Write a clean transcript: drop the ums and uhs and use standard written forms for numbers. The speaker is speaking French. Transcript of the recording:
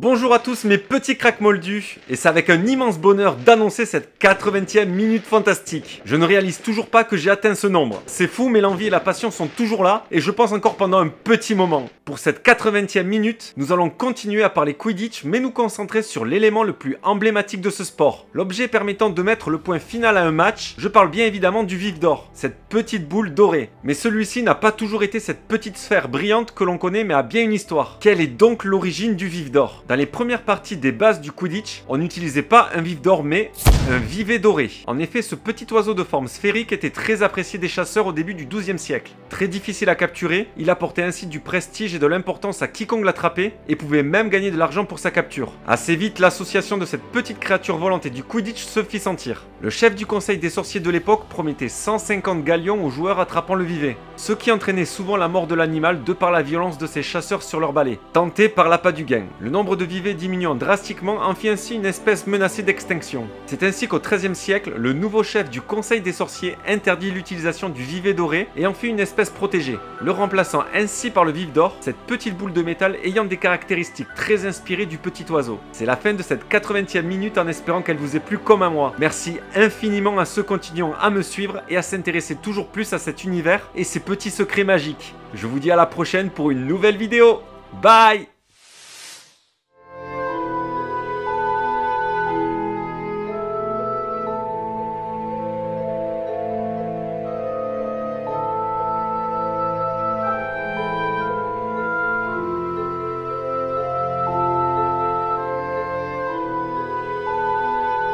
Bonjour à tous mes petits cracks moldus, et c'est avec un immense bonheur d'annoncer cette 80e minute fantastique. Je ne réalise toujours pas que j'ai atteint ce nombre. C'est fou, mais l'envie et la passion sont toujours là, et je pense encore pendant un petit moment. Pour cette 80e minute, nous allons continuer à parler Quidditch, mais nous concentrer sur l'élément le plus emblématique de ce sport. L'objet permettant de mettre le point final à un match, je parle bien évidemment du vif d'or, cette petite boule dorée. Mais celui-ci n'a pas toujours été cette petite sphère brillante que l'on connaît, mais a bien une histoire. Quelle est donc l'origine du vif d'or ? Dans les premières parties des bases du Quidditch, on n'utilisait pas un vif d'or mais un vivet doré. En effet, ce petit oiseau de forme sphérique était très apprécié des chasseurs au début du XIIe siècle. Très difficile à capturer, il apportait ainsi du prestige et de l'importance à quiconque l'attrapait et pouvait même gagner de l'argent pour sa capture. Assez vite, l'association de cette petite créature volante et du Quidditch se fit sentir. Le chef du conseil des sorciers de l'époque promettait 150 galions aux joueurs attrapant le vivet, ce qui entraînait souvent la mort de l'animal de par la violence de ses chasseurs sur leur balai, tentés par l'appât du gain. Le nombre de vivets diminuant drastiquement en fit ainsi une espèce menacée d'extinction. C'est ainsi qu'au XIIIe siècle, le nouveau chef du conseil des sorciers interdit l'utilisation du vivet doré et en fit une espèce protégée, le remplaçant ainsi par le vif d'or, cette petite boule de métal ayant des caractéristiques très inspirées du petit oiseau. C'est la fin de cette 80e minute en espérant qu'elle vous ait plu comme à moi. Merci infiniment à ceux continuant à me suivre et à s'intéresser toujours plus à cet univers et ses petits secrets magiques. Je vous dis à la prochaine pour une nouvelle vidéo. Bye!